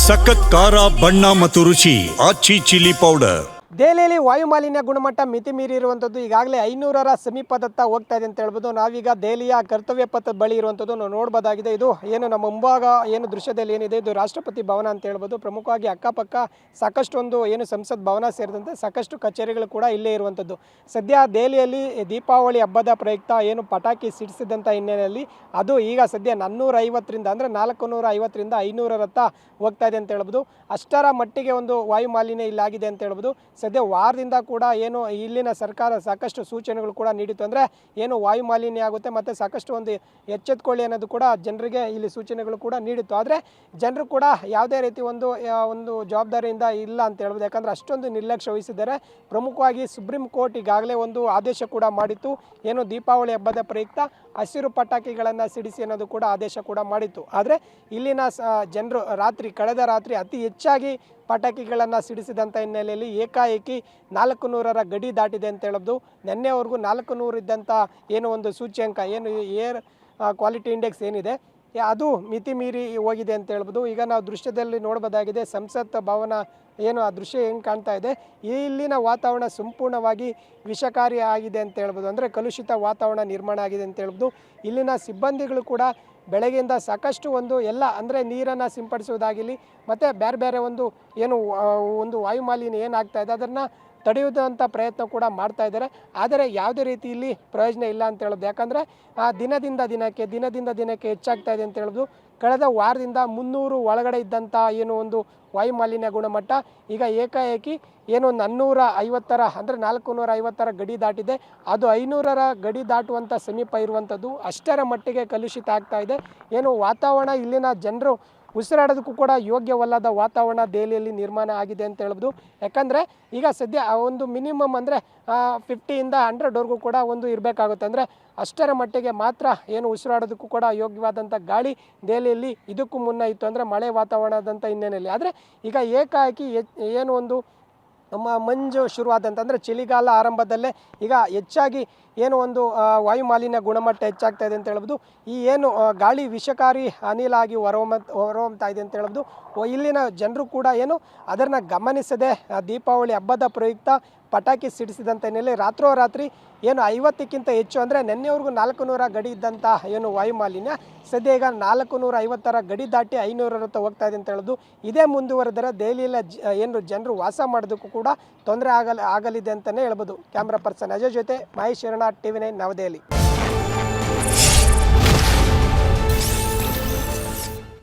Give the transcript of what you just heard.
ಸಖತ್ ಖಾರ ಬಣ್ಣ ಮತ್ತು ರುಚಿ ಆಚಿ ಚಿಲ್ಲಿ ಪೌಡರ್. ದೆಹಲಿಯಲ್ಲಿ ವಾಯು ಮಾಲಿನ್ಯ ಗುಣಮಟ್ಟ ಮಿತಿ ಮೀರಿರುವಂಥದ್ದು ಈಗಾಗಲೇ 500ರ ಸಮೀಪದತ್ತ ಹೋಗ್ತಾ ಇದೆ ಅಂತ ಹೇಳ್ಬೋದು. ನಾವೀಗ ದೆಹಲಿಯ ಕರ್ತವ್ಯ ಪಥದ ಬಳಿ ಇರುವಂಥದ್ದು ನಾವು ನೋಡ್ಬೋದಾಗಿದೆ. ಇದು ಏನು ನಮ್ಮ ಮುಂಭಾಗ ಏನು ದೃಶ್ಯದಲ್ಲಿ ಏನಿದೆ ಇದು ರಾಷ್ಟ್ರಪತಿ ಭವನ ಅಂತ ಹೇಳ್ಬೋದು. ಪ್ರಮುಖವಾಗಿ ಅಕ್ಕಪಕ್ಕ ಸಾಕಷ್ಟು ಒಂದು ಏನು ಸಂಸತ್ ಭವನ ಸೇರಿದಂತೆ ಸಾಕಷ್ಟು ಕಚೇರಿಗಳು ಕೂಡ ಇಲ್ಲೇ ಇರುವಂಥದ್ದು. ಸದ್ಯ ದೆಹಲಿಯಲ್ಲಿ ದೀಪಾವಳಿ ಹಬ್ಬದ ಪ್ರಯುಕ್ತ ಏನು ಪಟಾಕಿ ಸಿಡಿಸಿದಂಥ ಹಿನ್ನೆಲೆಯಲ್ಲಿ ಅದು ಈಗ ಸದ್ಯ 450ರಿಂದ ಅಂದರೆ 450ರಿಂದ 500ರತ್ತ ಹೋಗ್ತಾ ಇದೆ ಅಂತ ಹೇಳ್ಬೋದು. ಅಷ್ಟರ ಮಟ್ಟಿಗೆ ಒಂದು ವಾಯು ಮಾಲಿನ್ಯ ಇಲ್ಲಾಗಿದೆ ಅಂತ ಹೇಳ್ಬೋದು. ಸದ್ಯ ವಾರದಿಂದ ಕೂಡ ಏನು ಇಲ್ಲಿನ ಸರ್ಕಾರ ಸಾಕಷ್ಟು ಸೂಚನೆಗಳು ಕೂಡ ನೀಡಿತ್ತು. ಅಂದರೆ ಏನು ವಾಯು ಮಾಲಿನ್ಯ ಆಗುತ್ತೆ ಮತ್ತು ಸಾಕಷ್ಟು ಒಂದು ಎಚ್ಚೆತ್ಕೊಳ್ಳಿ ಅನ್ನೋದು ಕೂಡ ಜನರಿಗೆ ಇಲ್ಲಿ ಸೂಚನೆಗಳು ಕೂಡ ನೀಡಿತ್ತು. ಆದರೆ ಜನರು ಕೂಡ ಯಾವುದೇ ರೀತಿ ಒಂದು ಜವಾಬ್ದಾರಿಯಿಂದ ಇಲ್ಲ ಅಂತ ಹೇಳ್ಬೋದು. ಯಾಕಂದರೆ ಅಷ್ಟೊಂದು ನಿರ್ಲಕ್ಷ್ಯ ವಹಿಸಿದ್ದಾರೆ. ಪ್ರಮುಖವಾಗಿ ಸುಪ್ರೀಂ ಕೋರ್ಟ್ ಈಗಾಗಲೇ ಒಂದು ಆದೇಶ ಕೂಡ ಮಾಡಿತ್ತು. ಏನು ದೀಪಾವಳಿ ಹಬ್ಬದ ಪ್ರಯುಕ್ತ ಹಸಿರು ಪಟಾಕಿಗಳನ್ನು ಸಿಡಿಸಿ ಅನ್ನೋದು ಕೂಡ ಆದೇಶ ಕೂಡ ಮಾಡಿತ್ತು. ಆದರೆ ಇಲ್ಲಿನ ಜನರು ಕಳೆದ ರಾತ್ರಿ ಅತಿ ಹೆಚ್ಚಾಗಿ ಪಟಾಕಿಗಳನ್ನು ಸಿಡಿಸಿದಂಥ ಹಿನ್ನೆಲೆಯಲ್ಲಿ ಏಕಾಏಕಿ 400ರ ಗಡಿ ದಾಟಿದೆ ಅಂತ ಹೇಳೋದು. ನಿನ್ನೆವರೆಗೂ 400 ಇದ್ದಂಥ ಏನು ಒಂದು ಸೂಚ್ಯಂಕ ಏನು ಏರ್ ಕ್ವಾಲಿಟಿ ಇಂಡೆಕ್ಸ್ ಏನಿದೆ ಅದು ಮಿತಿ ಮೀರಿ ಹೋಗಿದೆ ಅಂತ ಹೇಳ್ಬೋದು. ಈಗ ನಾವು ದೃಶ್ಯದಲ್ಲಿ ನೋಡ್ಬೋದಾಗಿದೆ ಸಂಸತ್ ಭವನ ಏನು ಆ ದೃಶ್ಯ ಹೆಂಗೆ ಕಾಣ್ತಾ ಇದೆ. ಇಲ್ಲಿನ ವಾತಾವರಣ ಸಂಪೂರ್ಣವಾಗಿ ವಿಷಕಾರಿ ಆಗಿದೆ ಅಂತ ಹೇಳ್ಬೋದು. ಅಂದರೆ ಕಲುಷಿತ ವಾತಾವರಣ ನಿರ್ಮಾಣ ಆಗಿದೆ ಅಂತ ಹೇಳ್ಬೋದು. ಇಲ್ಲಿನ ಸಿಬ್ಬಂದಿಗಳು ಕೂಡ ಬೆಳಗ್ಗೆಯಿಂದ ಸಾಕಷ್ಟು ಎಲ್ಲ ಅಂದರೆ ನೀರನ್ನು ಸಿಂಪಡಿಸುವುದಾಗಿರಲಿ ಮತ್ತು ಬೇರೆ ಒಂದು ವಾಯು ಮಾಲಿನ್ಯ ಏನಾಗ್ತಾ ಇದೆ ಅದನ್ನು ತಡೆಯುವಂಥ ಪ್ರಯತ್ನ ಕೂಡ ಮಾಡ್ತಾ ಇದ್ದಾರೆ. ಆದರೆ ಯಾವುದೇ ರೀತಿ ಇಲ್ಲಿ ಪ್ರಯೋಜನ ಇಲ್ಲ ಅಂತ ಹೇಳೋದು. ಯಾಕಂದರೆ ದಿನದಿಂದ ದಿನಕ್ಕೆ ಹೆಚ್ಚಾಗ್ತಾ ಇದೆ ಅಂತ ಹೇಳೋದು. ಕಳೆದ ವಾರದಿಂದ 300 ಒಳಗಡೆ ಇದ್ದಂಥ ಏನು ಒಂದು ವಾಯು ಮಾಲಿನ್ಯ ಗುಣಮಟ್ಟ ಈಗ ಏಕಾಏಕಿ ಏನು 450ರ ಅಂದರೆ 450ರ ಗಡಿ ದಾಟಿದೆ. ಅದು 500ರ ಗಡಿ ದಾಟುವಂಥ ಸಮೀಪ ಇರುವಂಥದ್ದು. ಅಷ್ಟರ ಮಟ್ಟಿಗೆ ಕಲುಷಿತ ಆಗ್ತಾ ಇದೆ. ಏನು ವಾತಾವರಣ ಇಲ್ಲಿನ ಜನರು ಉಸಿರಾಡೋದಕ್ಕೂ ಕೂಡ ಯೋಗ್ಯವಲ್ಲದ ವಾತಾವರಣ ದೆಹಲಿಯಲ್ಲಿ ನಿರ್ಮಾಣ ಆಗಿದೆ ಅಂತ ಹೇಳ್ಬೋದು. ಯಾಕಂದರೆ ಈಗ ಸದ್ಯ ಒಂದು ಮಿನಿಮಮ್ ಅಂದರೆ 50ಯಿಂದ 100ವರೆಗೂ ಕೂಡ ಒಂದು ಇರಬೇಕಾಗುತ್ತೆ. ಅಂದರೆ ಅಷ್ಟರ ಮಟ್ಟಿಗೆ ಮಾತ್ರ ಏನು ಉಸಿರಾಡೋದಕ್ಕೂ ಕೂಡ ಯೋಗ್ಯವಾದಂಥ ಗಾಳಿ ದೆಹಲಿಯಲ್ಲಿ ಇದಕ್ಕೂ ಮುನ್ನ ಇತ್ತು. ಅಂದರೆ ಮಳೆ ವಾತಾವರಣದಂಥ ಹಿನ್ನೆಲೆಯಲ್ಲಿ. ಆದರೆ ಈಗ ಏಕಾಏಕಿ ಏನು ಒಂದು ಮಂಜು ಶುರುವಾದಂಥ ಅಂದರೆ ಚಳಿಗಾಲ ಆರಂಭದಲ್ಲೇ ಈಗ ಹೆಚ್ಚಾಗಿ ಏನು ಒಂದು ವಾಯು ಮಾಲಿನ್ಯ ಗುಣಮಟ್ಟ ಹೆಚ್ಚಾಗ್ತಾ ಇದೆ ಅಂತ ಹೇಳ್ಬೋದು. ಈ ಏನು ಗಾಳಿ ವಿಷಕಾರಿ ಅನಿಲ ಆಗಿ ಹೊರಹೊಮ್ತಾ ಇದೆ ಅಂತ ಹೇಳ್ಬೋದು. ಇಲ್ಲಿನ ಜನರು ಕೂಡ ಏನು ಅದನ್ನು ಗಮನಿಸದೆ ದೀಪಾವಳಿ ಹಬ್ಬದ ಪ್ರಯುಕ್ತ ಪಟಾಕಿ ಸಿಡಿಸಿದಂಥ ಹಿನ್ನೆಲೆ ರಾತ್ರೋರಾತ್ರಿ ಏನು 50ಕ್ಕಿಂತ ಹೆಚ್ಚು ಅಂದರೆ ನಿನ್ನೆವರೆಗೂ 400 ಗಡಿ ಇದ್ದಂಥ ಏನು ವಾಯು ಮಾಲಿನ್ಯ ಸದ್ಯ ಈಗ 450ರ ಗಡಿ ದಾಟಿ 500ರತ್ತ ಹೋಗ್ತಾ ಇದೆ ಅಂತ ಹೇಳೋದು. ಇದೇ ಮುಂದುವರೆದರೆ ದೆಹಲಿಯಲ್ಲಿ ಏನು ಜನರು ವಾಸ ಮಾಡೋದಕ್ಕೂ ಕೂಡ ತೊಂದರೆ ಆಗಲಿದೆ ಅಂತಲೇ ಹೇಳ್ಬೋದು. ಕ್ಯಾಮ್ರಾ ಪರ್ಸನ್ ಅಜಯ್ ಜೊತೆ ಮಹೇಶ್ ಶರಣ, TV9 ನವದೆಹಲಿ.